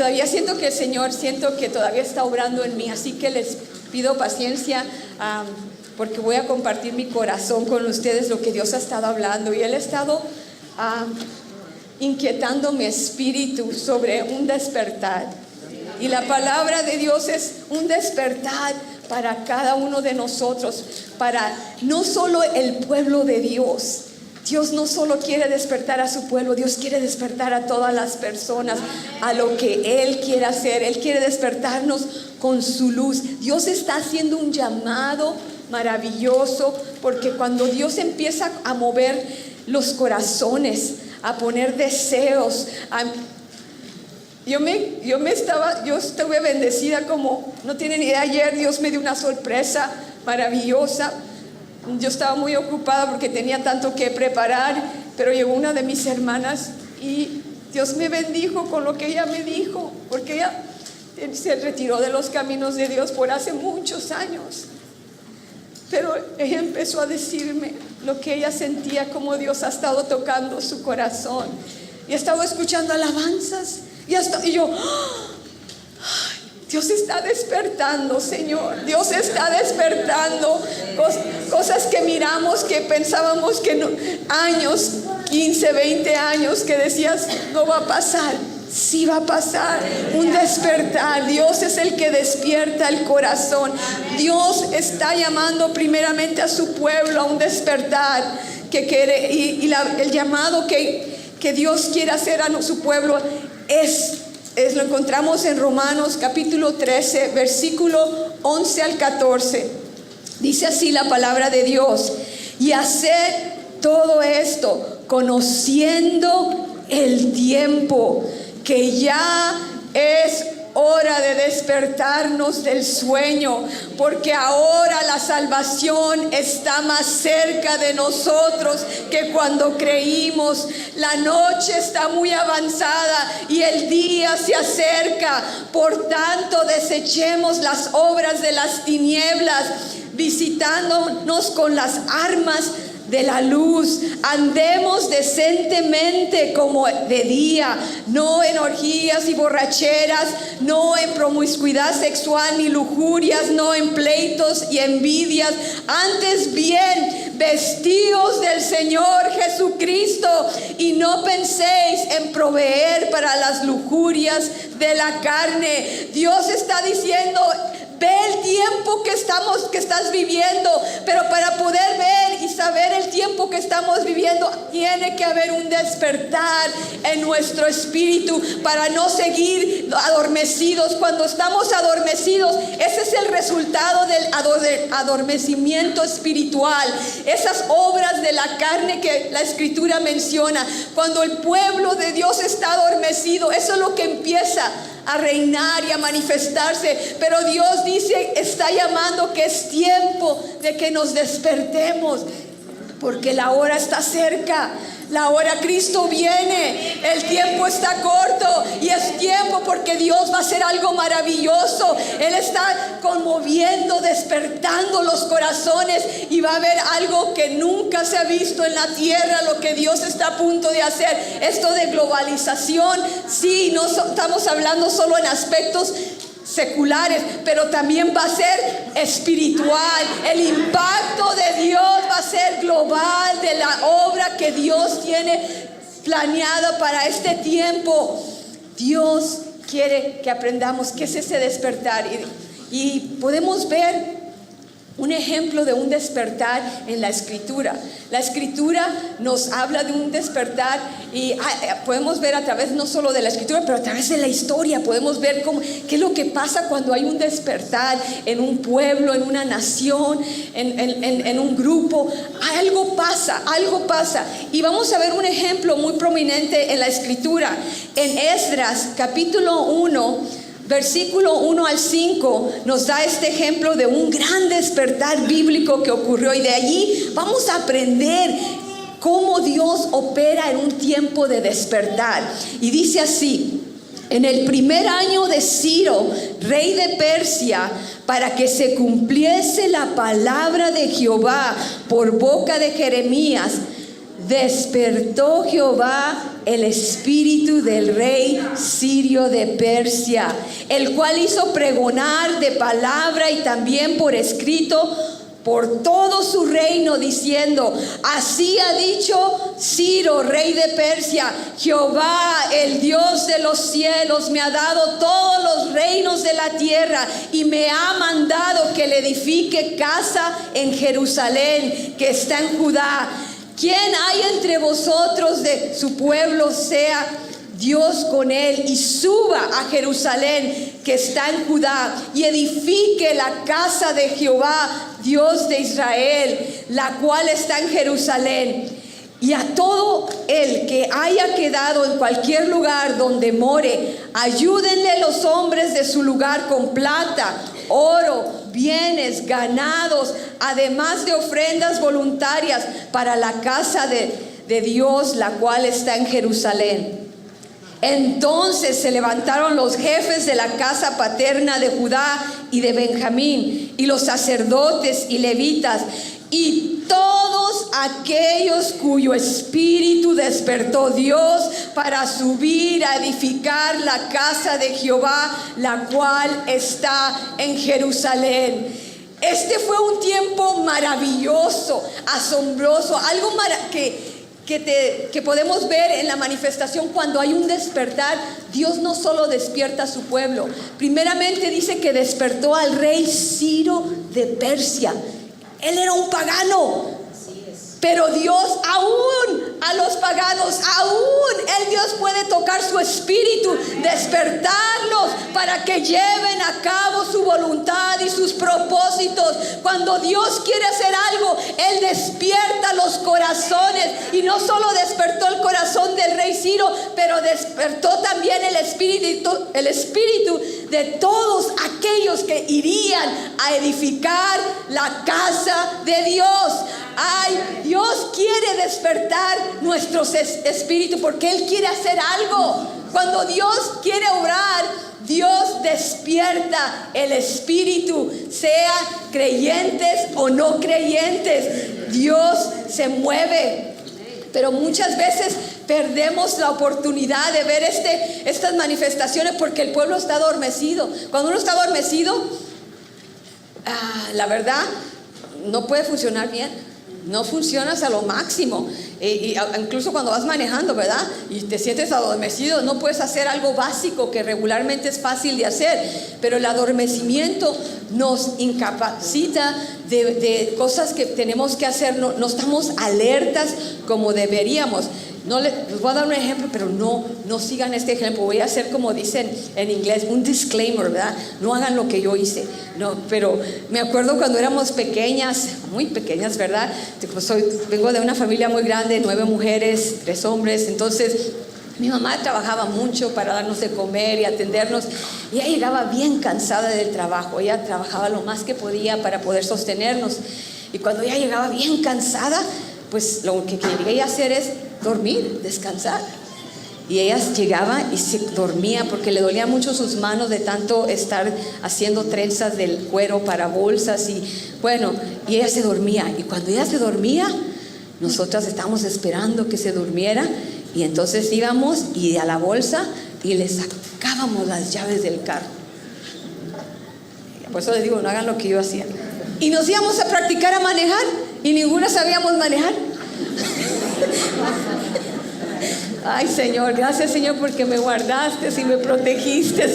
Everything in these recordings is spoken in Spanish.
todavía siento que el Señor, todavía está obrando en mí, así que les pido paciencia, porque voy a compartir mi corazón con ustedes, lo que Dios ha estado hablando, y Él ha estado inquietando mi espíritu sobre un despertar. Y la palabra de Dios es un despertar para cada uno de nosotros, para no solo el pueblo de Dios. Dios no solo quiere despertar a su pueblo, Dios quiere despertar a todas las personas a lo que Él quiere hacer. Él quiere despertarnos con su luz. Dios está haciendo un llamado maravilloso, porque cuando Dios empieza a mover los corazones, a poner deseos, yo estuve bendecida como no tienen idea. Ayer Dios me dio una sorpresa maravillosa. Yo estaba muy ocupada porque tenía tanto que preparar, pero llegó una de mis hermanas y Dios me bendijo con lo que ella me dijo, porque ella se retiró de los caminos de Dios por hace muchos años. Pero ella empezó a decirme lo que ella sentía, cómo Dios ha estado tocando su corazón. Y estaba escuchando alabanzas y yo, Dios está despertando, Señor. Dios está despertando cosas que miramos, que pensábamos que no, años, 15, 20 años, que decías no va a pasar. Sí va a pasar, un despertar. Dios es el que despierta el corazón. Dios está llamando primeramente a su pueblo a un despertar que quiere, el llamado que Dios quiere hacer a su pueblo lo encontramos en Romanos capítulo 13, versículo 11 al 14. Dice así la palabra de Dios: y hacer todo esto conociendo el tiempo, que ya es hora de despertarnos del sueño, porque ahora la salvación está más cerca de nosotros que cuando creímos. La noche está muy avanzada y el día se acerca. Por tanto, desechemos las obras de las tinieblas, visitándonos con las armas de la luz. Andemos decentemente como de día, no en orgías y borracheras, no en promiscuidad sexual ni lujurias, no en pleitos y envidias. Antes bien, vestíos del Señor Jesucristo, y no penséis en proveer para las lujurias de la carne. Dios está diciendo: ve el tiempo que estás viviendo, pero para poder ver y saber el tiempo que estamos viviendo, tiene que haber un despertar en nuestro espíritu para no seguir adormecidos. Cuando estamos adormecidos, ese es el resultado del adormecimiento espiritual, esas obras de la carne que la Escritura menciona. Cuando el pueblo de Dios está adormecido, eso es lo que empieza a reinar y a manifestarse. Pero Dios dice, está llamando que es tiempo de que nos despertemos, porque la hora está cerca. La hora, Cristo viene, el tiempo está corto y es tiempo porque Dios va a hacer algo maravilloso. Él está conmoviendo, despertando los corazones, y va a haber algo que nunca se ha visto en la tierra, lo que Dios está a punto de hacer. Esto de globalización, sí, no estamos hablando solo en aspectos seculares, pero también va a ser espiritual. El impacto de Dios va a ser global de la obra que Dios tiene planeada para este tiempo. Dios quiere que aprendamos qué es ese despertar, y podemos ver un ejemplo de un despertar en la Escritura. La Escritura nos habla de un despertar, y podemos ver a través no solo de la Escritura, pero a través de la historia podemos ver qué es lo que pasa cuando hay un despertar en un pueblo, en una nación, en un grupo. Algo pasa. Y vamos a ver un ejemplo muy prominente en la Escritura. En Esdras capítulo 1, versículo 1 al 5 nos da este ejemplo de un gran despertar bíblico que ocurrió, y de allí vamos a aprender cómo Dios opera en un tiempo de despertar. Y dice así: en el primer año de Ciro, rey de Persia, para que se cumpliese la palabra de Jehová por boca de Jeremías, despertó Jehová el espíritu del rey Sirio de Persia, el cual hizo pregonar de palabra y también por escrito por todo su reino, diciendo: así ha dicho Ciro, rey de Persia, Jehová, el Dios de los cielos, me ha dado todos los reinos de la tierra y me ha mandado que le edifique casa en Jerusalén, que está en Judá. Quien hay entre vosotros de su pueblo, sea Dios con él, y suba a Jerusalén, que está en Judá, y edifique la casa de Jehová, Dios de Israel, la cual está en Jerusalén. Y a todo el que haya quedado en cualquier lugar donde more, ayúdenle los hombres de su lugar con plata, oro, bienes, ganados, además de ofrendas voluntarias para la casa de Dios, la cual está en Jerusalén. Entonces se levantaron los jefes de la casa paterna de Judá y de Benjamín, y los sacerdotes y levitas, y todos aquellos cuyo espíritu despertó Dios para subir a edificar la casa de Jehová, la cual está en Jerusalén. Este fue un tiempo maravilloso, asombroso, algo que podemos ver en la manifestación cuando hay un despertar. Dios no solo despierta a su pueblo, primeramente dice que despertó al rey Ciro de Persia. Él era un pagano, pero Dios aún a los paganos, aún Dios puede tocar su espíritu, despertarlos para que lleven a cabo su voluntad y sus propósitos. Cuando Dios quiere hacer algo, Él despierta los corazones, y no solo despertó el corazón del rey Ciro, pero despertó también el espíritu de todos aquellos que irían a edificar la casa de Dios. Ay, Dios quiere despertar nuestros espíritus porque Él quiere hacer algo. Cuando Dios quiere obrar, Dios despierta el espíritu, sea creyentes o no creyentes. Dios se mueve. Pero muchas veces perdemos la oportunidad de ver estas manifestaciones porque el pueblo está adormecido. Cuando uno está adormecido, la verdad, no puede funcionar bien. No funcionas a lo máximo. Incluso cuando vas manejando, ¿verdad? Y te sientes adormecido, no puedes hacer algo básico que regularmente es fácil de hacer. Pero el adormecimiento nos incapacita de cosas que tenemos que hacer. No estamos alertas como deberíamos. Les voy a dar un ejemplo, pero no sigan este ejemplo. Voy a hacer, como dicen en inglés, un disclaimer, ¿verdad? No hagan lo que yo hice. No, pero me acuerdo cuando éramos pequeñas, muy pequeñas, ¿verdad? Vengo de una familia muy grande, 9 mujeres, 3 hombres. Entonces mi mamá trabajaba mucho para darnos de comer y atendernos, y ella llegaba bien cansada del trabajo. Ella trabajaba lo más que podía para poder sostenernos, y cuando ella llegaba bien cansada, pues lo que quería hacer es dormir, descansar. Y ella llegaba y se dormía porque le dolían mucho sus manos de tanto estar haciendo trenzas del cuero para bolsas, y ella se dormía. Y cuando ella se dormía, nosotras estábamos esperando que se durmiera, y entonces íbamos y a la bolsa y le sacábamos las llaves del carro. Por eso les digo, no hagan lo que yo hacía. Y nos íbamos a practicar a manejar, y ninguna sabíamos manejar. Ay, Señor, gracias, Señor, porque me guardaste y me protegiste.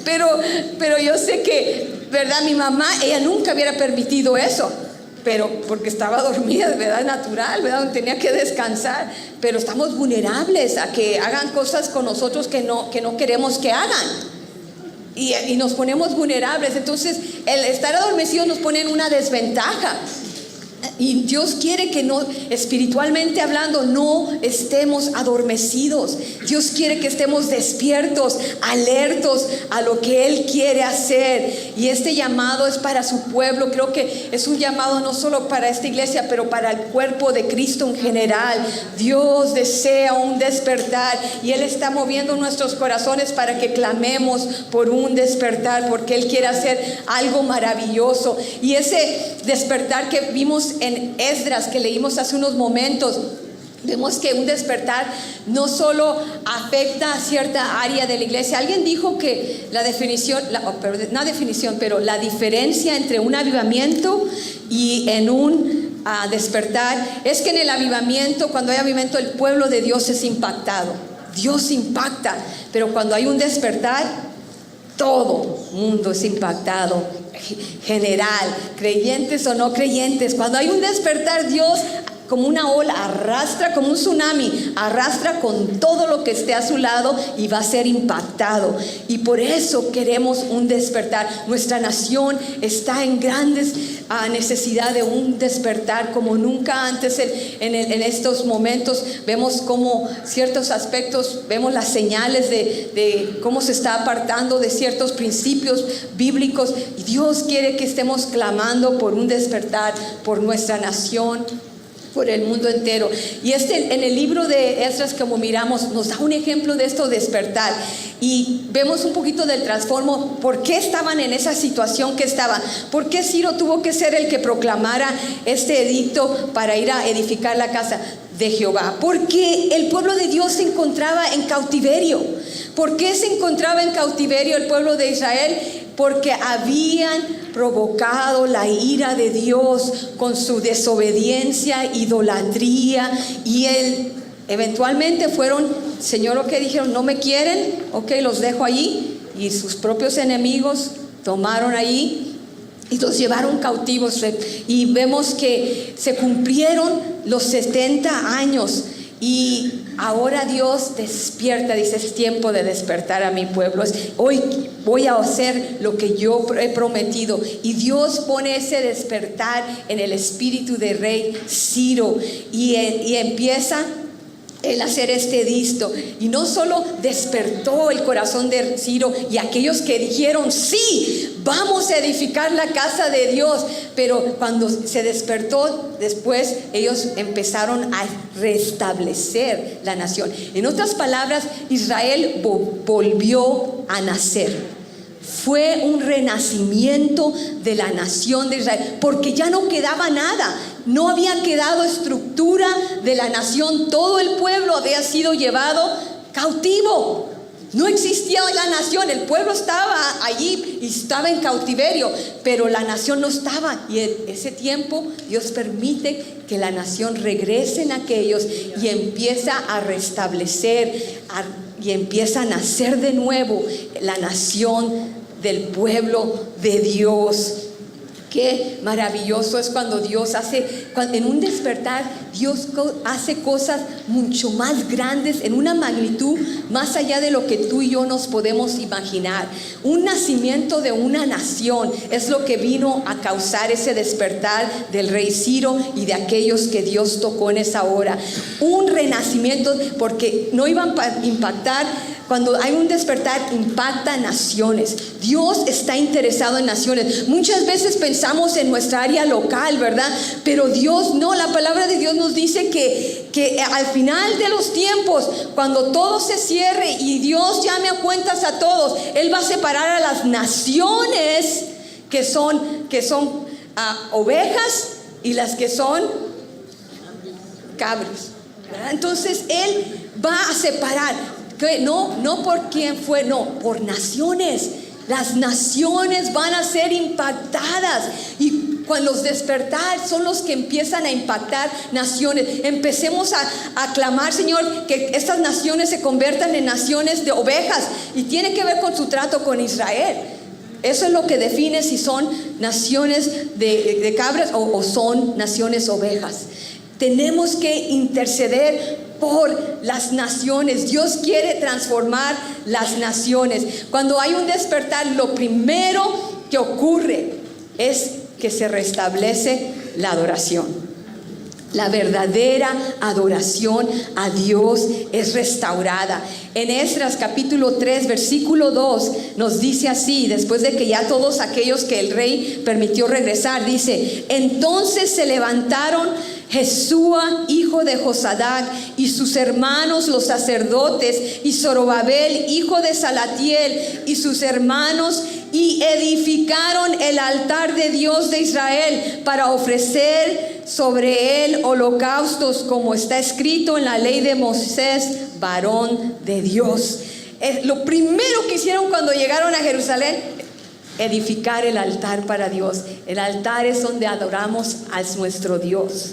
Pero yo sé que, ¿verdad? Mi mamá, ella nunca hubiera permitido eso, pero porque estaba dormida, ¿verdad? Natural, ¿verdad? Tenía que descansar. Pero estamos vulnerables a que hagan cosas con nosotros que no queremos que hagan. Y nos ponemos vulnerables. Entonces, el estar adormecidos nos pone en una desventaja. Y Dios quiere que espiritualmente hablando, no estemos adormecidos. Dios quiere que estemos despiertos, alertos a lo que Él quiere hacer. Y este llamado es para su pueblo. Creo que es un llamado no solo para esta iglesia, pero para el cuerpo de Cristo en general. Dios desea un despertar, y Él está moviendo nuestros corazones para que clamemos por un despertar, porque Él quiere hacer algo maravilloso. Y ese despertar que vimos en Esdras, que leímos hace unos momentos, Vemos que un despertar no solo afecta a cierta área de la iglesia. Alguien dijo que la diferencia entre un avivamiento y en un despertar es que en el avivamiento, cuando hay avivamiento, el pueblo de Dios es impactado. Dios impacta, pero cuando hay un despertar, todo mundo es impactado. General, creyentes o no creyentes, cuando hay un despertar, Dios como una ola arrastra, como un tsunami, arrastra con todo lo que esté a su lado y va a ser impactado. Y por eso queremos un despertar. Nuestra nación está en grandes necesidad de un despertar como nunca antes. En estos momentos vemos como ciertos aspectos, vemos las señales de cómo se está apartando de ciertos principios bíblicos, y Dios quiere que estemos clamando por un despertar por nuestra nación, por el mundo entero. Y en el libro de Esdras, como miramos, nos da un ejemplo de esto, despertar, y vemos un poquito del trasfondo, por qué estaban en esa situación que estaban, por qué Ciro tuvo que ser el que proclamara este edicto para ir a edificar la casa de Jehová, porque el pueblo de Dios se encontraba en cautiverio. ¿Por qué se encontraba en cautiverio el pueblo de Israel? Porque habían provocado la ira de Dios con su desobediencia, idolatría, y eventualmente fueron, Señor, ¿o qué dijeron? ¿No me quieren? Ok, los dejo allí. Y sus propios enemigos tomaron allí y los llevaron cautivos. Y vemos que se cumplieron los 70 años. Y ahora Dios despierta, dice: es tiempo de despertar a mi pueblo. Hoy voy a hacer lo que yo he prometido. Y Dios pone ese despertar en el espíritu del rey Ciro, y empieza el hacer este edicto. Y no solo despertó el corazón de Ciro y aquellos que dijeron: sí, vamos a edificar la casa de Dios, pero cuando se despertó, después ellos empezaron a restablecer la nación. En otras palabras, Israel volvió a nacer. Fue un renacimiento de la nación de Israel, porque ya no quedaba nada. No había quedado estructura de la nación. Todo el pueblo había sido llevado cautivo. No existía la nación. El pueblo estaba allí y estaba en cautiverio, pero la nación no estaba. Y en ese tiempo Dios permite que la nación regrese en aquellos y empieza a restablecer y empieza a nacer de nuevo la nación del pueblo de Dios. Qué maravilloso es cuando Dios en un despertar, Dios hace cosas mucho más grandes, en una magnitud más allá de lo que tú y yo nos podemos imaginar. Un nacimiento de una nación es lo que vino a causar ese despertar del rey Ciro y de aquellos que Dios tocó en esa hora. Un renacimiento, porque no iban a impactar. Cuando hay un despertar, impacta naciones. Dios está interesado en naciones. Muchas veces pensamos en nuestra área local, ¿verdad? Pero Dios no. La palabra de Dios nos dice que al final de los tiempos, cuando todo se cierre y Dios llame a cuentas a todos, Él va a separar a las naciones que son ovejas y las que son cabros, ¿verdad? Entonces Él va a separar. No por quién fue, no, por naciones. Las naciones van a ser impactadas, y cuando los despertar son los que empiezan a impactar naciones. Empecemos a clamar, Señor, que estas naciones se conviertan en naciones de ovejas, y tiene que ver con su trato con Israel. Eso es lo que define si son naciones de cabras o son naciones ovejas. Tenemos que interceder por las naciones. Dios quiere transformar las naciones. Cuando hay un despertar, lo primero que ocurre es que se restablece la adoración. La verdadera adoración a Dios es restaurada. En Esdras capítulo 3 versículo 2 nos dice así, después de que ya todos aquellos que el rey permitió regresar, dice: entonces se levantaron Jesúa, hijo de Josadac, y sus hermanos los sacerdotes, y Zorobabel, hijo de Salatiel, y sus hermanos, y edificaron el altar de Dios de Israel para ofrecer sobre él holocaustos, como está escrito en la ley de Moisés, varón de Dios. Lo primero que hicieron cuando llegaron a Jerusalén, edificar el altar para Dios. El altar es donde adoramos a nuestro Dios.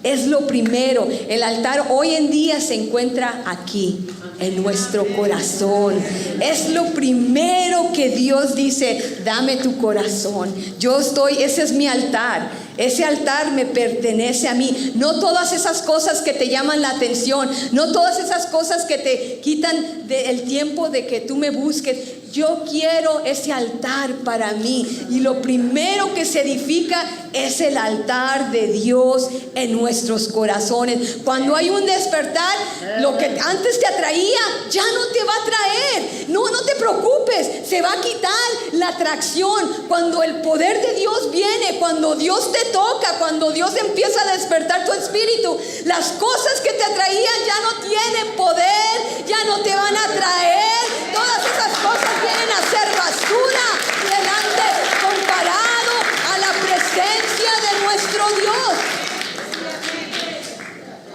Es lo primero. El altar hoy en día se encuentra aquí, en nuestro corazón. Es lo primero que Dios dice: dame tu corazón. Ese es mi altar. Ese altar me pertenece a mí. No todas esas cosas que te llaman la atención, no todas esas cosas que te quitan el tiempo de que tú me busques. Yo quiero ese altar para mí. Y lo primero que se edifica es el altar de Dios en nuestros corazones. Cuando hay un despertar, lo que antes te atraía ya no te va a atraer. No te preocupes, se va a quitar la atracción. Cuando el poder de Dios viene, cuando Dios te toca, cuando Dios empieza a despertar tu espíritu, las cosas que te atraían ya no tienen poder, ya no te van a atraer. Todas esas cosas vienen a ser basura delante, comparado a la presencia de nuestro Dios.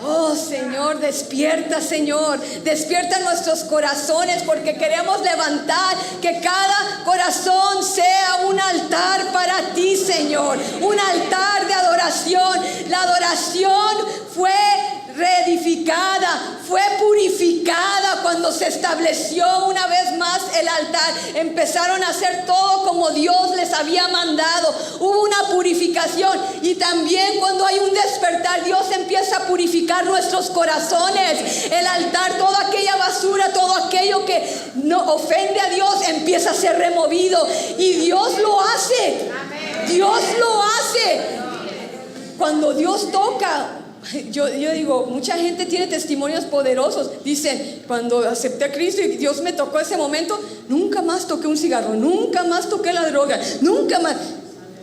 Oh Señor, despierta, Señor, despierta nuestros corazones, porque queremos levantar que cada corazón sea un altar para ti, Señor, un altar de adoración. La adoración fue reedificada, fue purificada cuando se estableció una vez más el altar. Empezaron a hacer todo como Dios les había mandado. Hubo una purificación, y también cuando hay un despertar, Dios empieza a purificar nuestros corazones. El altar, toda aquella basura, todo aquello que no ofende a Dios, empieza a ser removido, y Dios lo hace. Dios lo hace. Cuando Dios toca, yo digo, mucha gente tiene testimonios poderosos. Dicen: cuando acepté a Cristo y Dios me tocó ese momento, nunca más toqué un cigarro, nunca más toqué la droga, nunca más.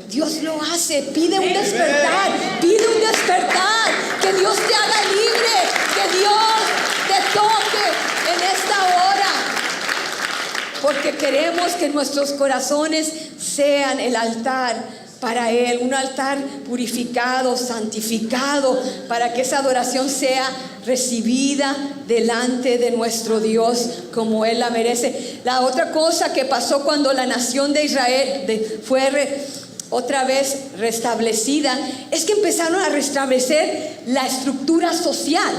Dios lo hace. Pide un despertar, pide un despertar, que Dios te haga libre, que Dios te toque en esta hora, porque queremos que nuestros corazones sean el altar para Él, un altar purificado, santificado, para que esa adoración sea recibida delante de nuestro Dios como Él la merece. La otra cosa que pasó cuando la nación de Israel fue otra vez restablecida, es que empezaron a restablecer la estructura social.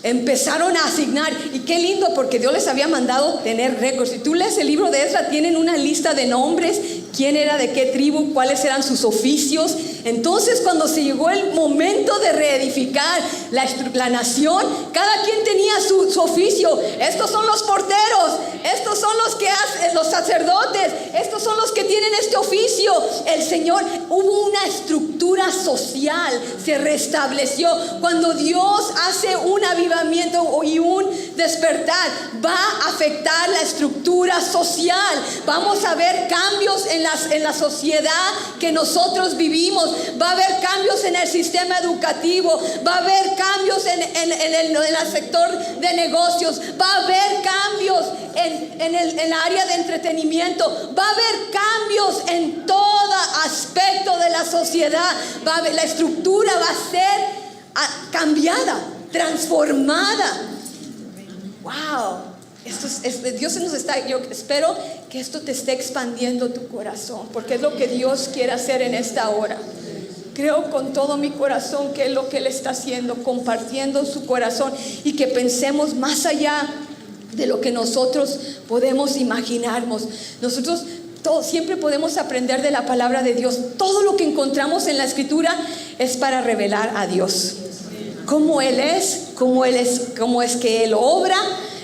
Empezaron a asignar, y qué lindo, porque Dios les había mandado tener récords. Si tú lees el libro de Esdras, tienen una lista de nombres, quién era de qué tribu, cuáles eran sus oficios. Entonces, cuando se llegó el momento de reedificar la nación, cada quien tenía su oficio. Estos son los porteros, estos son los que hacen, los sacerdotes, estos son los que tienen este oficio. El Señor, hubo una estructura social, se restableció. Cuando Dios hace un avivamiento y un despertar, va a afectar la estructura social. Vamos a ver cambios en la sociedad que nosotros vivimos. Va a haber cambios en el sistema educativo, va a haber cambios en el sector de negocios, va a haber cambios en el área de entretenimiento, va a haber cambios en todo aspecto de la sociedad. La estructura va a ser cambiada, transformada. Wow. Dios nos está, yo espero que esto te esté expandiendo tu corazón, porque es lo que Dios quiere hacer en esta hora. Creo con todo mi corazón que es lo que Él está haciendo, compartiendo su corazón, y que pensemos más allá de lo que nosotros podemos imaginarnos. Nosotros siempre podemos aprender de la palabra de Dios. Todo lo que encontramos en la Escritura es para revelar a Dios, cómo Él es, cómo es que Él obra.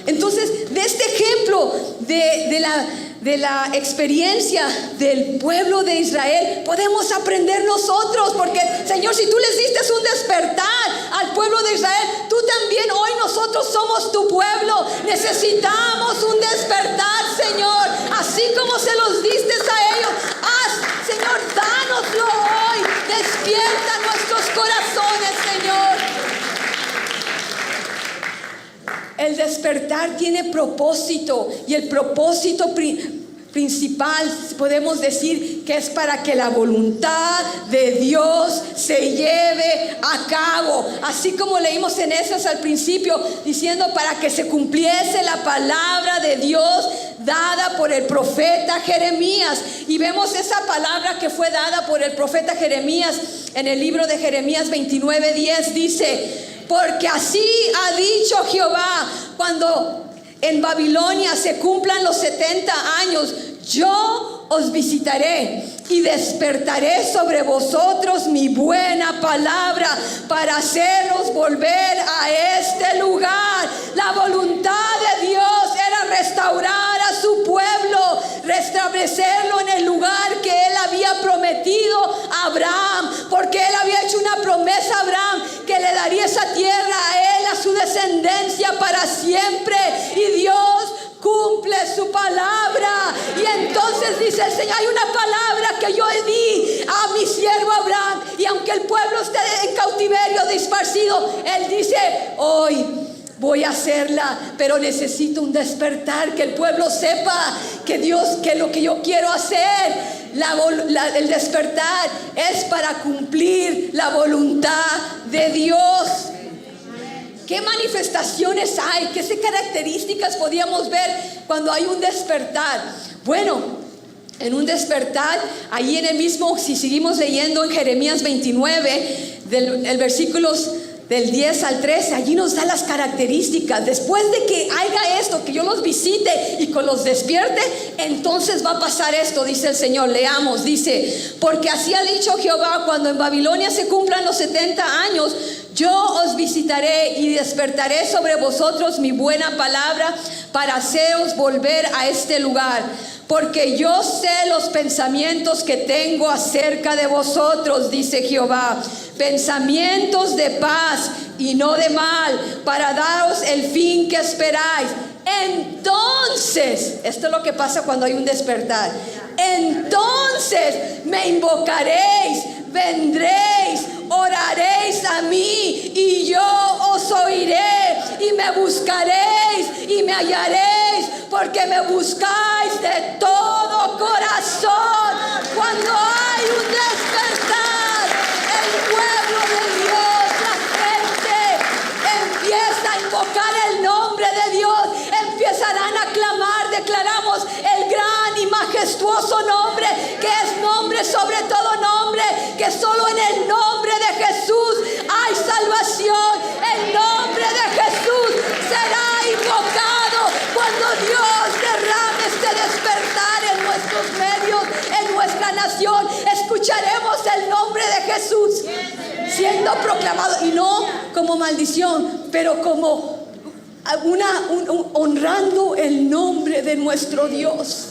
Entonces, de este ejemplo de la experiencia del pueblo de Israel, podemos aprender nosotros, porque Señor, si tú les diste un despertar al pueblo de Israel, tú también hoy, nosotros somos tu pueblo. Necesitamos un despertar, Señor, así como se los diste a ellos. Señor, dánoslo hoy. Despierta nuestros corazones, Señor. El despertar tiene propósito, y el propósito principal, podemos decir, que es para que la voluntad de Dios se lleve a cabo. Así como leímos en esas al principio, diciendo para que se cumpliese la palabra de Dios dada por el profeta Jeremías. Y vemos esa palabra que fue dada por el profeta Jeremías en el libro de Jeremías 29:10. Dice: porque así ha dicho Jehová, cuando en Babilonia se cumplan los 70 años, yo os visitaré y despertaré sobre vosotros mi buena palabra para haceros volver a este lugar. La voluntad de Dios era restaurar a su pueblo, restablecerlo en el lugar que Él había prometido a Abraham, porque Él había hecho una promesa a Abraham que le daría esa tierra a él, a su descendencia para siempre, y Dios cumple su palabra. Y entonces dice el Señor: hay una palabra que yo di a mi siervo Abraham, y aunque el pueblo esté en cautiverio, disparcido, Él dice: hoy voy a hacerla, pero necesito un despertar, que el pueblo sepa que Dios, que lo que yo quiero hacer, el despertar es para cumplir la voluntad de Dios. ¿Qué manifestaciones hay? ¿Qué características podíamos ver cuando hay un despertar? Bueno, en un despertar, ahí en el mismo, si seguimos leyendo en Jeremías 29, el versículos del 10 al 13, allí nos da las características. Después de que haga esto, que yo los visite y que los despierte, entonces va a pasar esto, dice el Señor. Leamos, dice: porque así ha dicho Jehová, cuando en Babilonia se cumplan los 70 años, yo os visitaré y despertaré sobre vosotros mi buena palabra para haceros volver a este lugar. Porque yo sé los pensamientos que tengo acerca de vosotros, dice Jehová, pensamientos de paz y no de mal, para daros el fin que esperáis. Entonces, esto es lo que pasa cuando hay un despertar. Entonces me invocaréis, vendréis, oraréis a mí, y yo os oiré, y me buscaréis y me hallaréis, porque me buscáis de todo corazón. Cuando hay un despertar, el pueblo de Dios, la gente empieza a invocar el nombre de Dios, empezarán a clamar. Declaramos el gran y majestuoso nombre, que es nombre sobre todo nombre, que solo en el nombre de Jesús hay salvación. El nombre de Jesús será invocado cuando Dios derrame este despertar en nuestros medios, en nuestra nación. Escucharemos el nombre de Jesús siendo proclamado, y no como maldición, pero como honrando el nombre de nuestro Dios,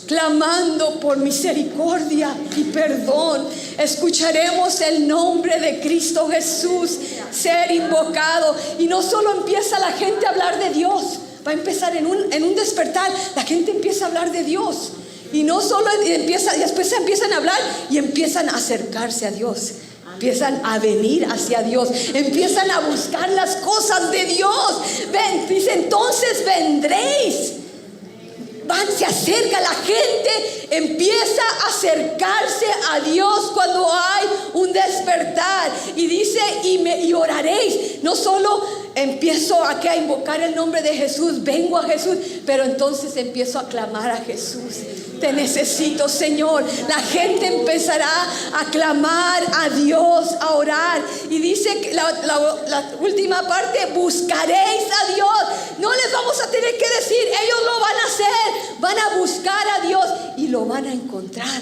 clamando por misericordia y perdón. Escucharemos el nombre de Cristo Jesús ser invocado, y no solo empieza la gente a hablar de Dios, va a empezar en un despertar, la gente empieza a hablar de Dios, y no solo empieza, después empiezan a hablar y empiezan a acercarse a Dios, empiezan a venir hacia Dios, empiezan a buscar las cosas de Dios. Ven, dice: entonces vendréis. Se acerca, la gente empieza a acercarse a Dios cuando hay un despertar. Y dice: y oraréis. No solo empiezo aquí a invocar el nombre de Jesús, vengo a Jesús, pero entonces empiezo a clamar a Jesús. Te necesito, Señor. La gente empezará a clamar a Dios, a orar. Y dice la última parte: buscaréis a Dios. No les vamos a tener que decir, ellos lo van a hacer. Van a buscar a Dios y lo van a encontrar.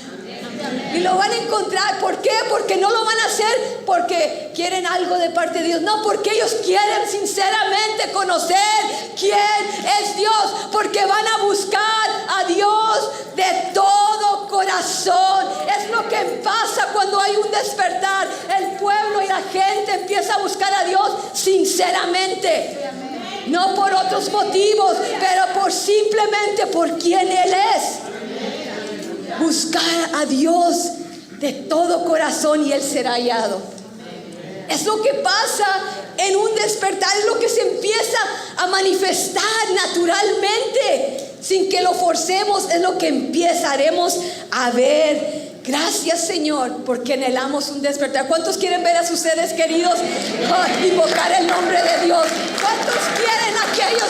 Y lo van a encontrar. ¿Por qué? Porque no lo van a hacer porque quieren algo de parte de Dios. No, porque ellos quieren sinceramente conocer quién es Dios. Porque van a buscar a Dios de todo corazón. Es lo que pasa cuando hay un despertar. El pueblo y la gente empieza a buscar a Dios sinceramente. No por otros motivos, pero simplemente por quien Él es. Buscar a Dios de todo corazón y Él será hallado. Es lo que pasa en un despertar, es lo que se empieza a manifestar naturalmente. sin que lo forcemos, es lo que empezaremos a ver. Gracias, Señor, porque anhelamos un despertar. ¿Cuántos quieren ver a sus seres queridos invocar el nombre de Dios? ¿Cuántos quieren aquellos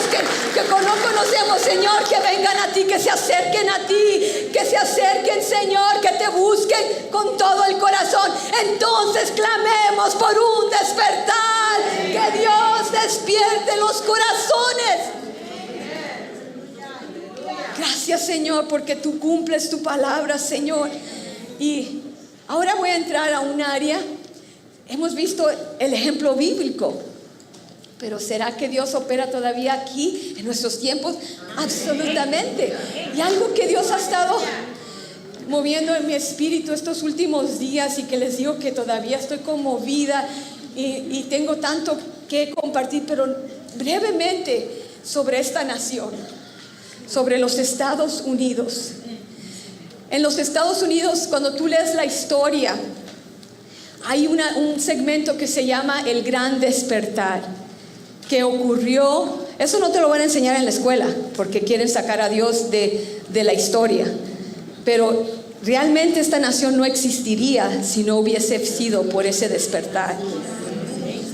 que no conocemos, Señor, que vengan a ti, que se acerquen a ti, que se acerquen, Señor, que te busquen con todo el corazón? Entonces clamemos por un despertar, que Dios despierte los corazones. Gracias, Señor, porque tú cumples tu palabra, Señor. Y ahora voy a entrar a un área. Hemos visto el ejemplo bíblico, pero ¿será que Dios opera todavía aquí en nuestros tiempos? Absolutamente. Y algo que Dios ha estado moviendo en mi espíritu estos últimos días, y que les digo que todavía estoy conmovida y tengo tanto que compartir, pero brevemente sobre esta nación, sobre los Estados Unidos. En los Estados Unidos, cuando tú lees la historia, hay un segmento que se llama el Gran Despertar, que ocurrió. Eso no te lo van a enseñar en la escuela, porque quieren sacar a Dios de la historia. Pero realmente esta nación no existiría si no hubiese sido por ese despertar.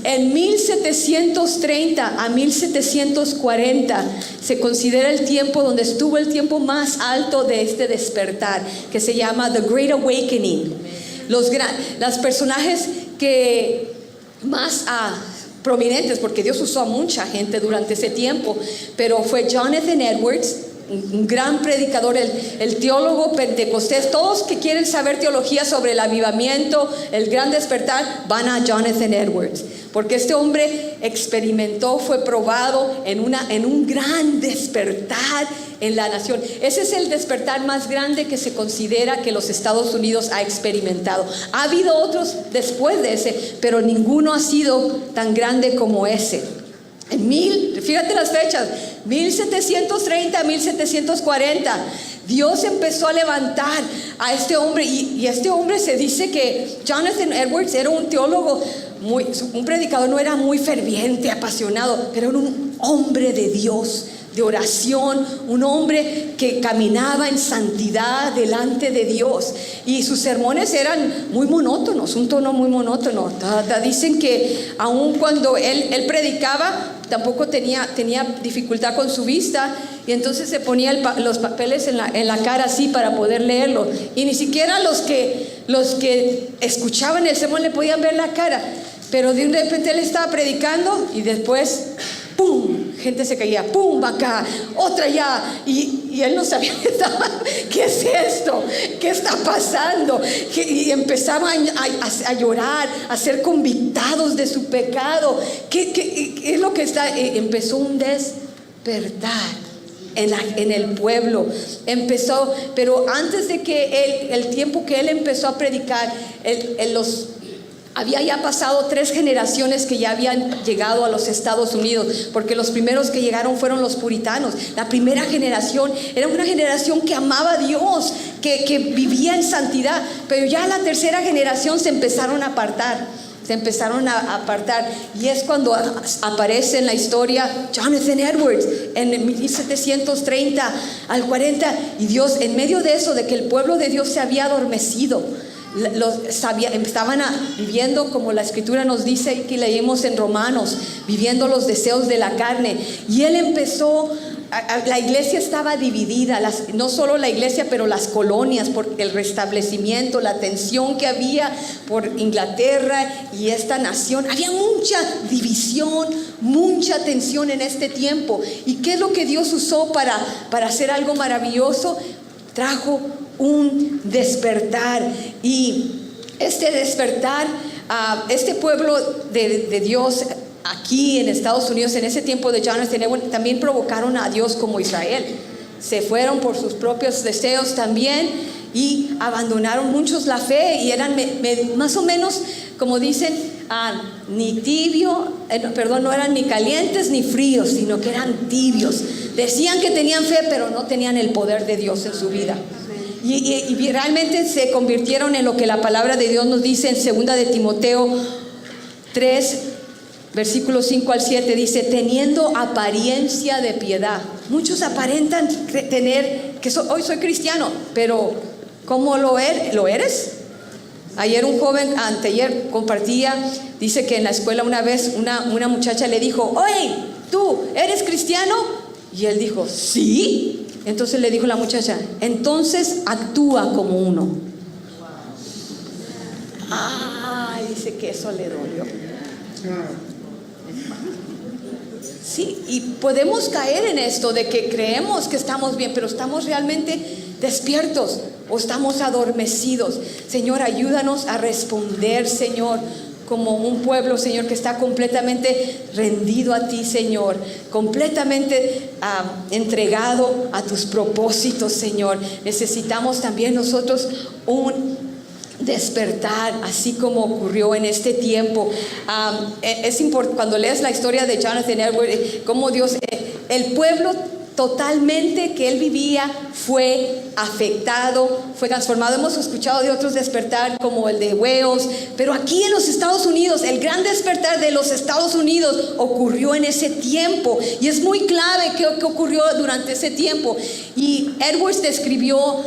En 1730 a 1740 se considera el tiempo donde estuvo el tiempo más alto de este despertar, que se llama The Great Awakening. Los personajes que más prominentes, porque Dios usó a mucha gente durante ese tiempo, pero fue Jonathan Edwards, un gran predicador, el teólogo pentecostés. Todos que quieren saber teología sobre el avivamiento, el gran despertar, van a Jonathan Edwards, porque este hombre experimentó, fue probado en un gran despertar en la nación. Ese es el despertar más grande que se considera que los Estados Unidos ha experimentado. Ha habido otros después de ese, pero ninguno ha sido tan grande como ese. Fíjate las fechas, 1730 a 1740, Dios empezó a levantar a este hombre, y este hombre, se dice que Jonathan Edwards era un teólogo, un predicador, no era muy ferviente, apasionado, pero era un hombre de Dios, de oración, un hombre que caminaba en santidad delante de Dios, y sus sermones eran muy monótonos, un tono muy monótono. Dicen que aun cuando él predicaba, tampoco tenía dificultad con su vista, y entonces se ponía los papeles en la cara así para poder leerlo, y ni siquiera los que escuchaban el sermón le podían ver la cara. Pero de repente él estaba predicando y después ¡pum! Gente se caía, ¡pum! Acá, otra allá, y él no sabía qué es esto, qué está pasando, y empezaban a llorar, a ser convictados de su pecado. ¿Qué es lo que está? Empezó un despertar en el pueblo. Pero antes de que el tiempo que él empezó a predicar, había ya pasado 3 generaciones que ya habían llegado a los Estados Unidos, porque los primeros que llegaron fueron los puritanos. La primera generación era una generación que amaba a Dios, que vivía en santidad, pero ya la tercera generación se empezaron a apartar. Y es cuando aparece en la historia Jonathan Edwards en 1730 al 40, y Dios, en medio de eso, de que el pueblo de Dios se había adormecido, estaban viviendo, como la escritura nos dice, que leímos en Romanos, viviendo los deseos de la carne. Y él empezó, la iglesia estaba dividida, no solo la iglesia, pero las colonias, por el restablecimiento, la tensión que había por Inglaterra y esta nación. Había mucha división, mucha tensión en este tiempo. ¿Y qué es lo que Dios usó para hacer algo maravilloso? Trajo un despertar, y este despertar, este pueblo de Dios aquí en Estados Unidos, en ese tiempo de Jonathan Edwards, también provocaron a Dios como Israel. Se fueron por sus propios deseos también, y abandonaron muchos la fe, y eran más o menos, como dicen, no eran ni calientes ni fríos, sino que eran tibios. Decían que tenían fe, pero no tenían el poder de Dios en su vida. Y realmente se convirtieron en lo que la palabra de Dios nos dice en 2 de Timoteo 3, versículos 5 al 7, dice: teniendo apariencia de piedad, Muchos aparentan tener que hoy soy cristiano, pero ¿cómo lo eres? Ayer un joven, anteayer compartía, dice que en la escuela una vez una muchacha le dijo: oye, ¿tú eres cristiano? Y él dijo: sí. Entonces le dijo la muchacha: entonces actúa como uno. Dice que eso le dolió. Sí, y podemos caer en esto de que creemos que estamos bien, pero ¿estamos realmente despiertos o estamos adormecidos? Señor, ayúdanos a responder, Señor, como un pueblo, Señor, que está completamente rendido a ti, Señor, completamente entregado a tus propósitos, Señor. Necesitamos también nosotros un despertar, así como ocurrió en este tiempo. Es importante cuando lees la historia de Jonathan Edwards, cómo Dios, el pueblo totalmente que él vivía fue afectado, fue transformado. Hemos escuchado de otros despertar como el de Wales, pero aquí en los Estados Unidos, el gran despertar de los Estados Unidos ocurrió en ese tiempo, y es muy clave qué ocurrió durante ese tiempo. Y Edwards escribió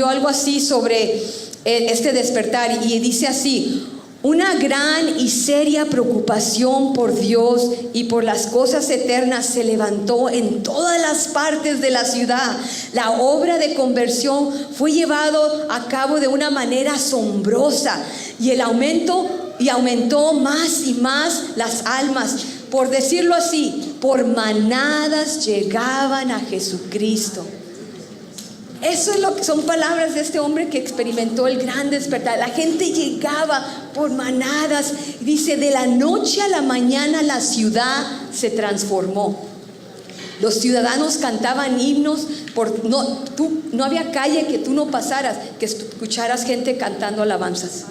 algo así sobre este despertar, y dice así: una gran y seria preocupación por Dios y por las cosas eternas se levantó en todas las partes de la ciudad. La obra de conversión fue llevado a cabo de una manera asombrosa, y aumentó más y más las almas. Por decirlo así, por manadas llegaban a Jesucristo. Eso es lo que son palabras de este hombre que experimentó el gran despertar. La gente llegaba por manadas. Dice: de la noche a la mañana la ciudad se transformó. Los ciudadanos cantaban himnos. No había calle que tú no pasaras que escucharas gente cantando alabanzas.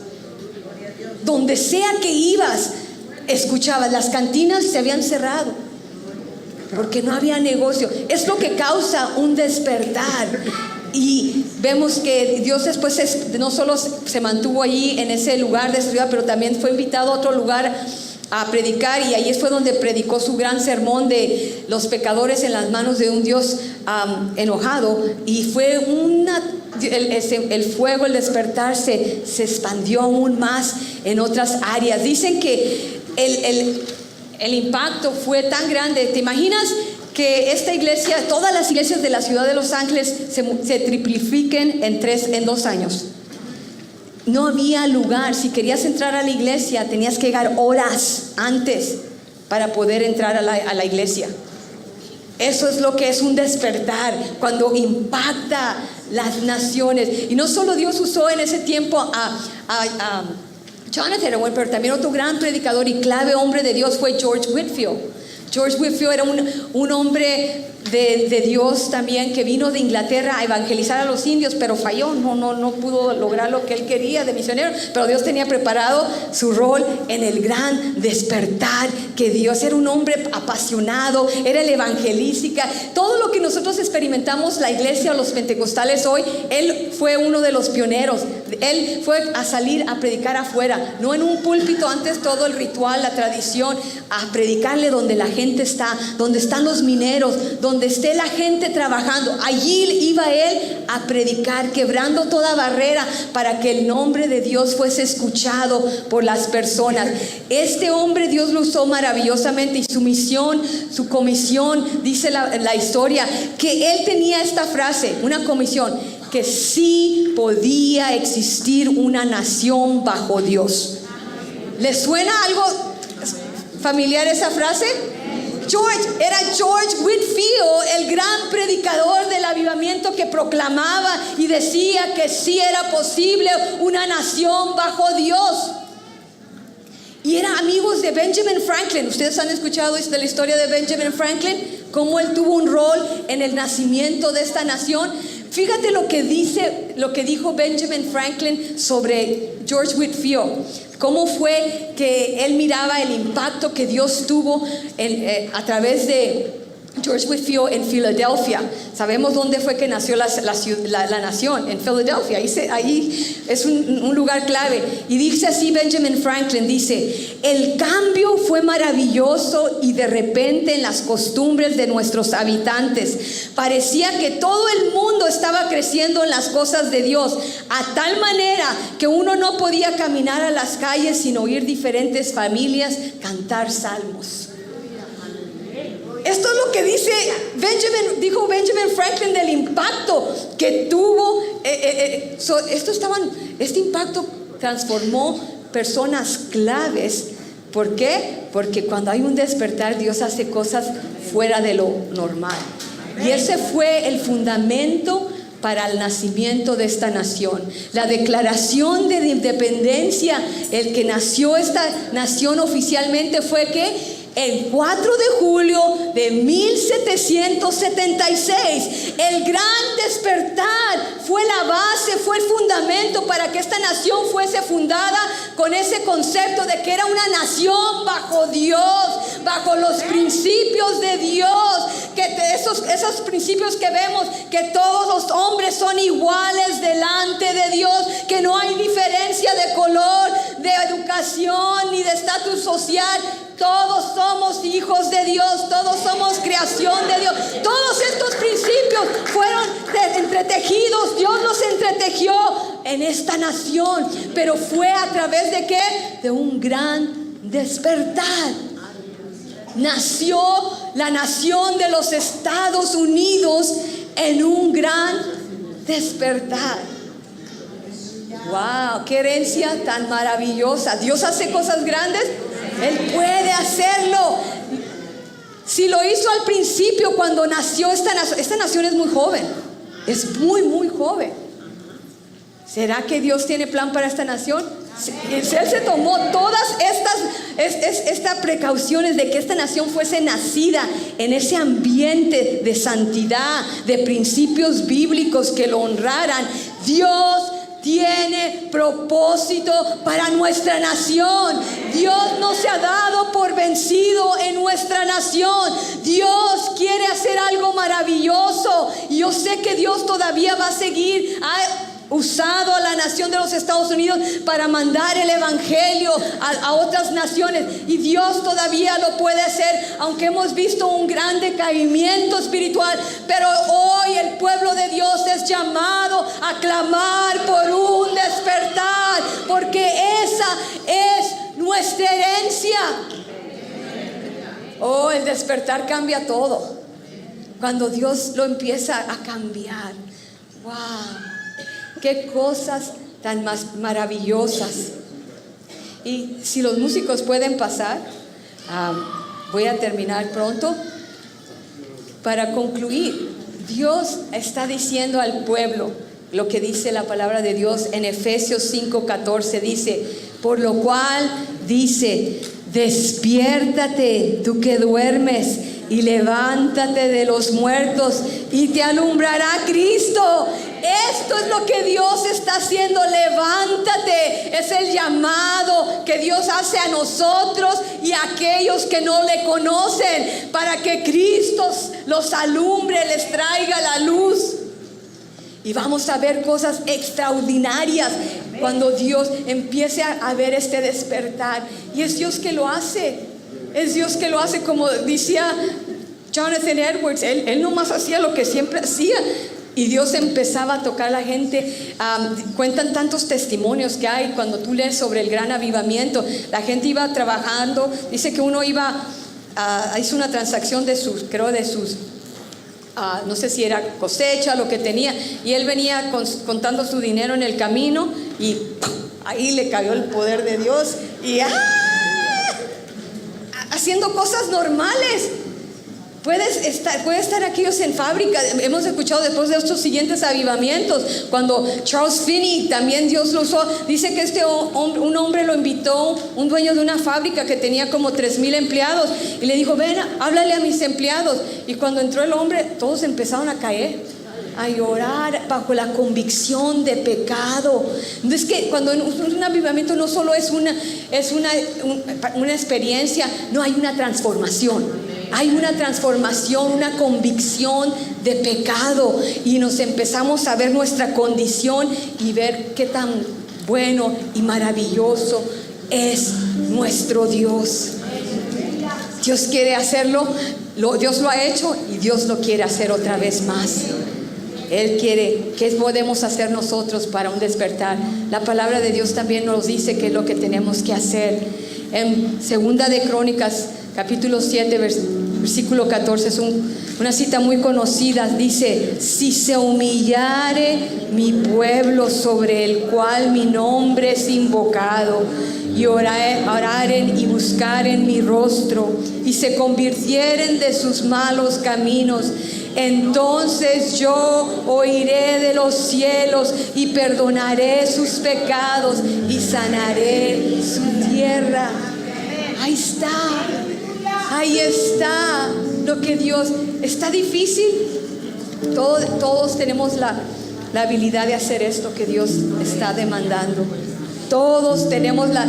Donde sea que ibas, escuchabas. Las cantinas se habían cerrado porque no había negocio. Es lo que causa un despertar. Y vemos que Dios después no solo se mantuvo allí en ese lugar de esa ciudad, pero también fue invitado a otro lugar a predicar, y ahí fue donde predicó su gran sermón de los pecadores en las manos de un Dios enojado. Y fue el fuego, el despertar se expandió aún más en otras áreas. Dicen que el impacto fue tan grande. ¿Te imaginas que esta iglesia, todas las iglesias de la ciudad de Los Ángeles se triplifiquen en 2 años? No había lugar. Si querías entrar a la iglesia, tenías que llegar horas antes para poder entrar a la iglesia. Eso es lo que es un despertar, cuando impacta las naciones. Y no solo Dios usó en ese tiempo a Jonathan Edwards, pero también otro gran predicador y clave hombre de Dios fue George Whitefield. George Whitefield era un hombre de Dios también, que vino de Inglaterra a evangelizar a los indios, pero falló, no pudo lograr lo que él quería de misionero. Pero Dios tenía preparado su rol en el gran despertar que Dios. Era un hombre apasionado, era el evangelística. Todo lo que nosotros experimentamos, la iglesia o los pentecostales hoy, él fue uno de los pioneros. Él fue a salir a predicar afuera, no en un púlpito, antes todo el ritual, la tradición, a predicarle donde la gente está, donde están los mineros, donde esté la gente trabajando. Allí iba él a predicar, quebrando toda barrera para que el nombre de Dios fuese escuchado por las personas. Este hombre Dios lo usó maravillosamente, y su misión, su comisión, dice la historia, que él tenía esta frase, una comisión, que sí podía existir una nación bajo Dios. ¿Les suena algo familiar esa frase? Era George Whitefield, el gran predicador del avivamiento, que proclamaba y decía que sí era posible una nación bajo Dios. Y eran amigos de Benjamin Franklin. Ustedes han escuchado de la historia de Benjamin Franklin, cómo él tuvo un rol en el nacimiento de esta nación. Fíjate lo que dijo Benjamin Franklin sobre George Whitefield. Cómo fue que él miraba el impacto que Dios tuvo a través de George Whitefield en Filadelfia. Sabemos dónde fue que nació la nación, en Filadelfia. Ahí es un lugar clave. Y dice así Benjamin Franklin, dice: el cambio fue maravilloso y de repente en las costumbres de nuestros habitantes parecía que todo el mundo estaba creciendo en las cosas de Dios, a tal manera que uno no podía caminar a las calles sin oír diferentes familias cantar salmos. Esto es lo que dijo Benjamin Franklin del impacto que tuvo. Este impacto transformó personas claves. ¿Por qué? Porque cuando hay un despertar, Dios hace cosas fuera de lo normal. Y ese fue el fundamento para el nacimiento de esta nación. La declaración de independencia, el que nació esta nación oficialmente fue que el 4 de julio de 1776, el gran despertar fue la base, fue el fundamento para que esta nación fuese fundada con ese concepto de que era una nación bajo Dios, bajo los principios de Dios, que esos principios que vemos, que todos los hombres son iguales delante de Dios, que no hay diferencia de color, de educación ni de estatus social. Todos somos hijos de Dios, todos somos creación de Dios. Todos estos principios fueron entretejidos, Dios los entretejió en esta nación. Pero fue a través de ¿qué? De un gran despertar. Nació la nación de los Estados Unidos en un gran despertar. ¡Wow! ¡Qué herencia tan maravillosa! Dios hace cosas grandes. Él puede hacerlo. Si lo hizo al principio cuando nació esta nación es muy joven. Es muy, muy joven. ¿Será que Dios tiene plan para esta nación? Él se tomó todas estas precauciones de que esta nación fuese nacida en ese ambiente de santidad, de principios bíblicos que lo honraran. Dios tiene propósito para nuestra nación. Dios no se ha dado por vencido en nuestra nación. Dios quiere hacer algo maravilloso. Y yo sé que Dios todavía va a seguir usado a la nación de los Estados Unidos para mandar el evangelio a otras naciones, y Dios todavía lo puede hacer, aunque hemos visto un gran decaimiento espiritual. Pero hoy el pueblo de Dios es llamado a clamar por un despertar, porque esa es nuestra herencia. Oh, el despertar cambia todo cuando Dios lo empieza a cambiar. Wow, qué cosas tan más maravillosas. Y si los músicos pueden pasar, voy a terminar pronto. Para concluir, Dios está diciendo al pueblo lo que dice la palabra de Dios en Efesios 5:14. Dice: por lo cual dice, despiértate tú que duermes, y levántate de los muertos, y te alumbrará Cristo. Esto es lo que Dios está haciendo. Levántate. Es el llamado que Dios hace a nosotros y a aquellos que no le conocen, para que Cristo los alumbre, les traiga la luz. Y vamos a ver cosas extraordinarias cuando Dios empiece a ver este despertar. Y es Dios que lo hace. Es Dios que lo hace, como decía Jonathan Edwards. Él nomás hacía lo que siempre hacía, y Dios empezaba a tocar a la gente. Cuentan tantos testimonios que hay cuando tú lees sobre el gran avivamiento. La gente iba trabajando. Dice que uno hizo una transacción de sus no sé si era cosecha, lo que tenía, y él venía contando su dinero en el camino, y ahí le cayó el poder de Dios, y haciendo cosas normales. Puede estar aquellos en fábrica. Hemos escuchado después de estos siguientes avivamientos, cuando Charles Finney también Dios lo usó. Dice que un hombre lo invitó, un dueño de una fábrica que tenía como 3,000 empleados, y le dijo: ven, háblale a mis empleados. Y cuando entró el hombre, todos empezaron a caer, a llorar bajo la convicción de pecado. Entonces, que cuando un avivamiento no solo es una experiencia, no, hay una transformación. hay una transformación, una convicción de pecado, y nos empezamos a ver nuestra condición y ver qué tan bueno y maravilloso es nuestro Dios. Dios quiere hacerlo, Dios lo ha hecho y Dios lo quiere hacer otra vez más. Él quiere. ¿Qué podemos hacer nosotros para un despertar? La palabra de Dios también nos dice qué es lo que tenemos que hacer. En Segunda de Crónicas, capítulo 7, versículo 14, es una cita muy conocida. Dice: si se humillare mi pueblo, sobre el cual mi nombre es invocado, y oraren y buscaren mi rostro, y se convirtieren de sus malos caminos, entonces yo oiré de los cielos y perdonaré sus pecados y sanaré su tierra. Ahí está lo que Dios. ¿Está difícil? Todos tenemos la habilidad de hacer esto que Dios está demandando. Todos tenemos la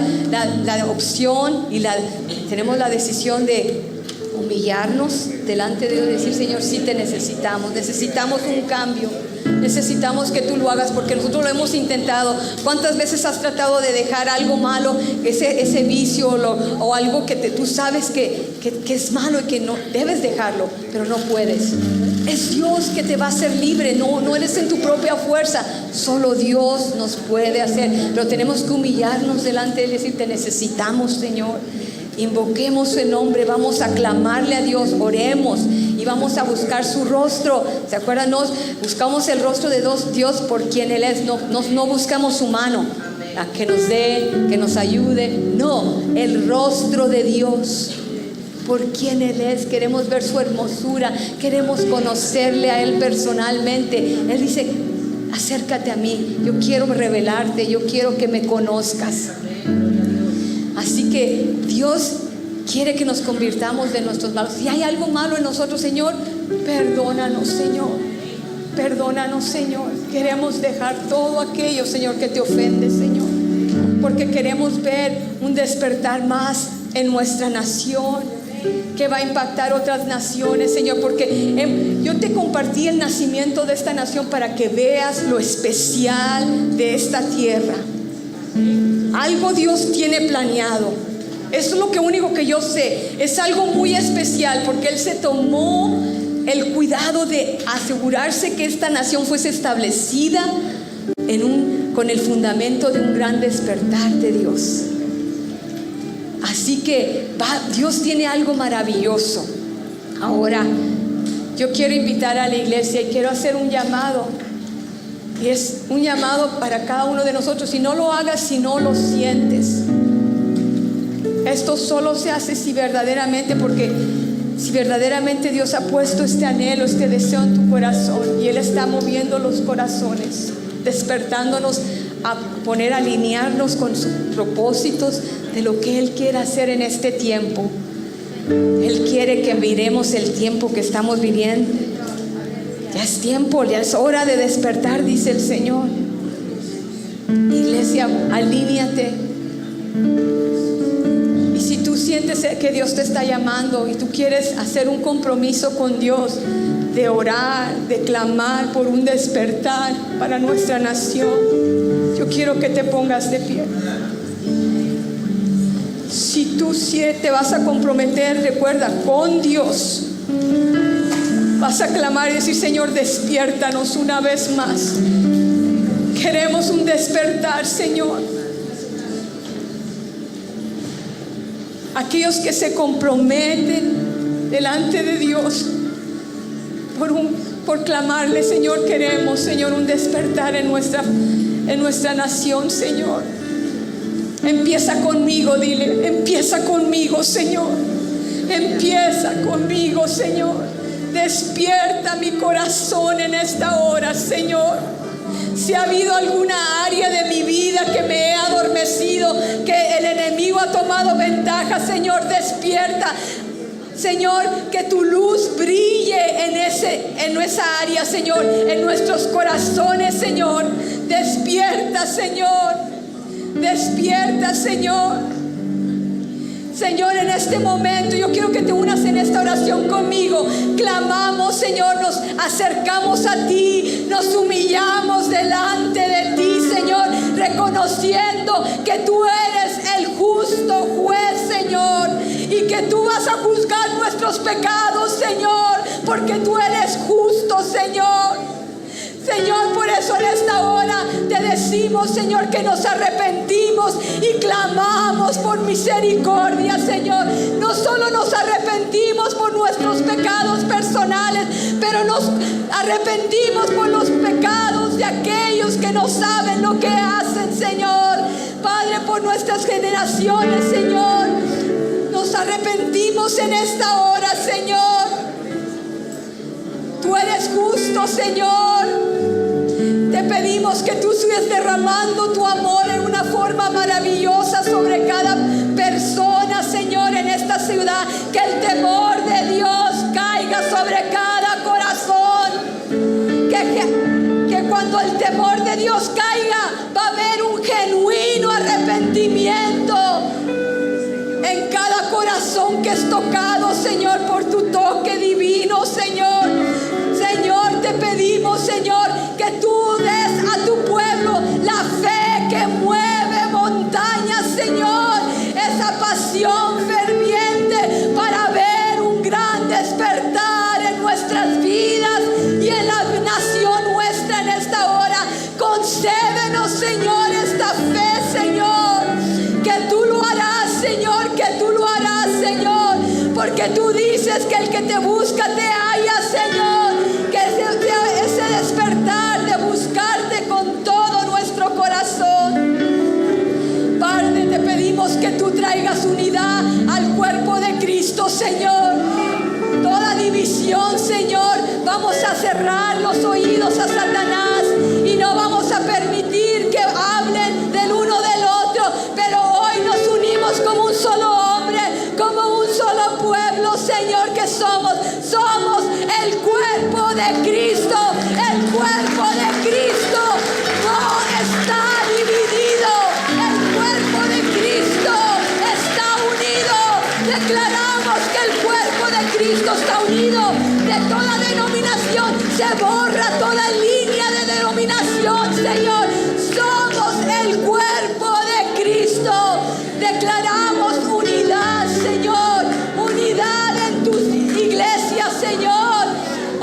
opción y tenemos la decisión de humillarnos delante de Dios y decir: Señor, sí te necesitamos un cambio, necesitamos que tú lo hagas, porque nosotros lo hemos intentado. ¿Cuántas veces has tratado de dejar algo malo, ese vicio o algo que tú sabes que es malo y que no debes dejarlo, pero no puedes? Es Dios que te va a hacer libre, no eres en tu propia fuerza, solo Dios nos puede hacer. Pero tenemos que humillarnos delante de Él y decir: te necesitamos, Señor. Invoquemos su nombre, vamos a clamarle a Dios, oremos y vamos a buscar su rostro. ¿Se acuerdan? Buscamos el rostro de Dios por quien Él es, no buscamos su mano, a que nos dé, que nos ayude. No, el rostro de Dios por quien Él es. Queremos ver su hermosura, queremos conocerle a Él personalmente. Él dice: acércate a mí, yo quiero revelarte, yo quiero que me conozcas. Así que Dios quiere que nos convirtamos de nuestros malos. Si hay algo malo en nosotros, Señor, perdónanos, Señor. Perdónanos, Señor. Queremos dejar todo aquello, Señor, que te ofende, Señor, porque queremos ver un despertar más en nuestra nación, que va a impactar otras naciones, Señor, porque yo te compartí el nacimiento de esta nación para que veas lo especial de esta tierra. Algo Dios tiene planeado. Eso es lo único que yo sé. Es algo muy especial, porque Él se tomó el cuidado de asegurarse que esta nación fuese establecida con el fundamento de un gran despertar de Dios. Así que Dios tiene algo maravilloso. Ahora, yo quiero invitar a la iglesia y quiero hacer un llamado. Y es un llamado para cada uno de nosotros. Si no lo hagas, si no lo sientes, esto solo se hace si verdaderamente Dios ha puesto este anhelo, este deseo en tu corazón, y Él está moviendo los corazones, despertándonos a alinearnos con sus propósitos de lo que Él quiere hacer en este tiempo. Él quiere que miremos el tiempo que estamos viviendo. Ya es tiempo, ya es hora de despertar, dice el Señor. Iglesia, alíñate. Y si tú sientes que Dios te está llamando y tú quieres hacer un compromiso con Dios de orar, de clamar por un despertar para nuestra nación, yo quiero que te pongas de pie. Si tú te vas a comprometer, recuerda, con Dios, vas a clamar y decir: Señor, despiértanos una vez más. Queremos un despertar, Señor. Aquellos que se comprometen delante de Dios por clamarle: Señor, queremos, Señor, un despertar en nuestra nación, Señor. Empieza conmigo, dile: empieza conmigo, Señor. Empieza conmigo, Señor. Despierta mi corazón en esta hora, Señor. Si ha habido alguna área de mi vida que me he adormecido, que el enemigo ha tomado ventaja, Señor, despierta. Señor, que tu luz brille en esa área, Señor, en nuestros corazones, Señor. Despierta, Señor. Despierta, Señor. Señor, en este momento yo quiero que te unas en esta oración conmigo. Clamamos, Señor, nos acercamos a ti, nos humillamos delante de ti, Señor, reconociendo que tú eres el justo juez, Señor, y que tú vas a juzgar nuestros pecados, Señor, porque tú eres justo, Señor. Señor, por eso en esta hora te decimos, Señor, que nos arrepentimos y clamamos por misericordia, Señor. No solo nos arrepentimos por nuestros pecados personales, pero nos arrepentimos por los pecados de aquellos que no saben lo que hacen, Señor. Padre, por nuestras generaciones, Señor, nos arrepentimos en esta hora, Señor. Tú eres justo, Señor. Te pedimos que tú sigas derramando tu amor en una forma maravillosa sobre cada persona, Señor, en esta ciudad. Que el temor de Dios caiga sobre cada corazón. Que cuando el temor de Dios caiga, va a haber un genuino arrepentimiento en cada corazón que es tocado, Señor, por tu toque divino, Señor. Señor, te pedimos, Señor, que tú des a tu pueblo la fe que mueve montañas, Señor. Esa pasión ferviente para ver un gran despertar en nuestras vidas y en la nación nuestra en esta hora. Concédenos, Señor, esta fe, Señor, que tú lo harás, Señor, que tú lo harás, Señor, porque tú dices que el que te busca te halla, Señor. Que ese despertar de buscarte con todo nuestro corazón. Padre, te pedimos que tú traigas unidad al cuerpo de Cristo, Señor. Toda división, Señor, vamos a cerrar los oídos a Satanás y no vamos a permitir que hablen del uno del otro, pero hoy nos unimos como un solo hombre, como un solo pueblo, Señor, que somos el cuerpo de Cristo. El cuerpo de Cristo no está dividido. El cuerpo de Cristo está unido. Declaramos que el cuerpo de Cristo está unido. De toda denominación se borra toda línea de denominación, Señor. Somos el cuerpo de Cristo. Declaramos unidad, Señor. Unidad en tus iglesias, Señor.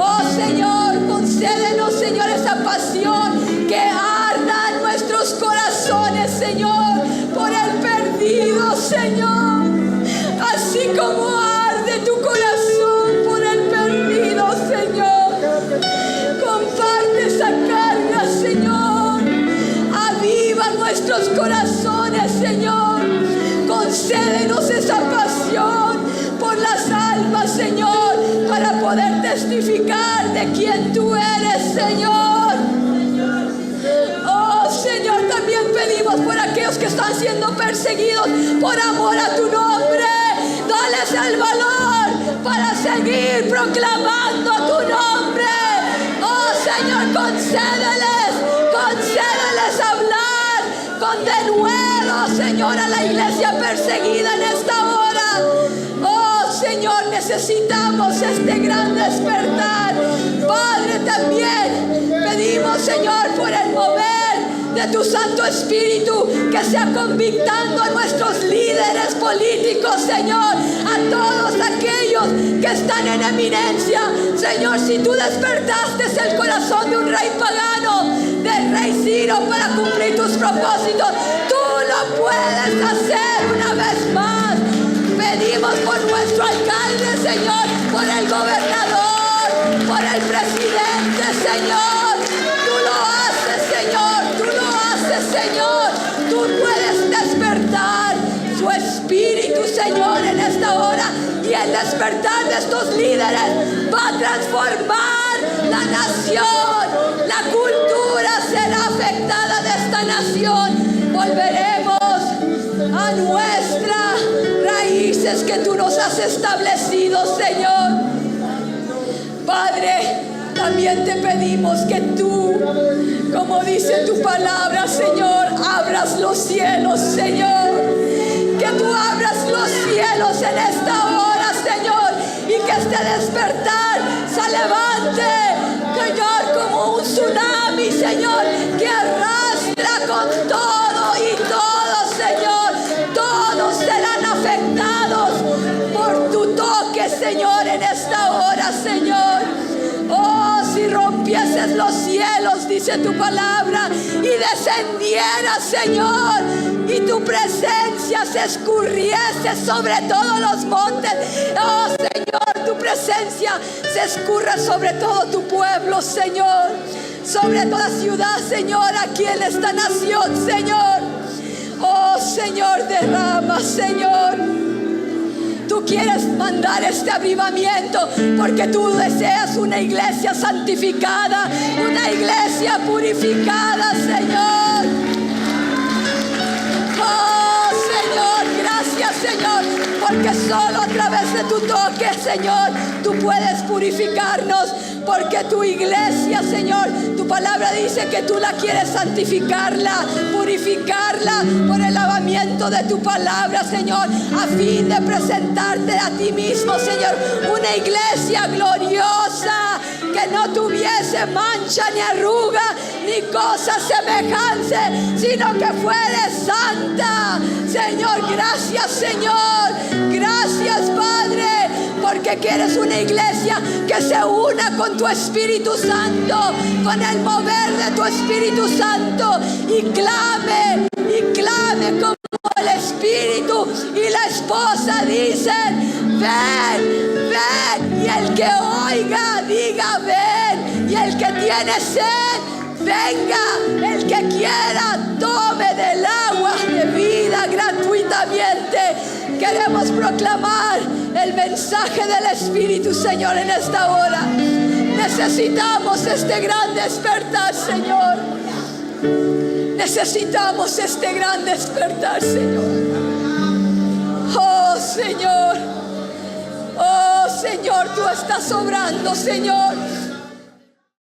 Oh, Señor, concédenos, Señor, esa pasión que arda en nuestros corazones, Señor, por el perdido, Señor. Así como arde tu corazón por el perdido, Señor. Comparte esa carga, Señor. Aviva nuestros corazones, Señor. Concédenos esa pasión por las almas, Señor, para poder testificar de quién tú eres, Señor. Oh, Señor, también pedimos por aquellos que están siendo perseguidos por amor a tu nombre. Dales el valor para seguir proclamando tu nombre. Oh, Señor, concédeles hablar con denuedo, Señor, a la iglesia perseguida en esta hora. Oh, Señor, necesitamos este gran despertar. Padre, también pedimos, Señor, por el mover de tu Santo Espíritu, que sea convictando a nuestros líderes políticos, Señor, a todos aquellos que están en eminencia. Señor, si tú despertaste el corazón de un rey pagano, del rey Ciro, para cumplir tus propósitos, tú lo puedes hacer una vez más. Pedimos por nuestro alcalde, Señor, por el gobernador, por el presidente, Señor. Tú lo haces, Señor, tú lo haces, Señor. Tú puedes despertar su espíritu, Señor, en esta hora. Y el despertar de estos líderes va a transformar la nación. La cultura será afectada de esta nación. Volveremos a nuestras raíces que tú nos has establecido, Señor. Padre, también te pedimos que tú, como dice tu palabra, Señor, abras los cielos, Señor. Que que tú abras los cielos en esta hora, Señor, y que este despertar se levante, Señor, como un tsunami, Señor, que arrastra con todo y todo, Señor. Todos serán afectados por tu toque, Señor, en esta hora, Señor. Oh, si rompieses los cielos, dice tu palabra, y descendieras, Señor, y tu presencia se escurriese sobre todos los montes. Oh, Señor, tu presencia se escurra sobre todo tu pueblo, Señor, sobre toda ciudad, Señor, aquí en esta nación, Señor. Oh, Señor, derrama, Señor. Tú quieres mandar este avivamiento porque tú deseas una iglesia santificada, una iglesia purificada, Señor. Oh, Señor, gracias, Señor, porque solo a través de tu toque, Señor, tú puedes purificarnos. Porque tu iglesia, Señor, tu palabra dice que tú la quieres santificarla, purificarla por el lavamiento de tu palabra, Señor, a fin de presentarte a ti mismo, Señor, una iglesia gloriosa, que no tuviese mancha ni arruga ni cosa semejante, sino que fuere santa. Señor, gracias, Señor, gracias, Padre, porque quieres una iglesia que se una con tu Espíritu Santo, con el mover de tu Espíritu Santo, y clame como el Espíritu y la esposa dicen: ven, ven, y el que oiga diga ven, y el que tiene sed venga, el que quiera tome del agua de vida gratuitamente. Queremos proclamar el mensaje del Espíritu, Señor, en esta hora. Necesitamos este gran despertar, Señor. Necesitamos este gran despertar, Señor. Oh, Señor. Oh, Señor, tú estás obrando, Señor.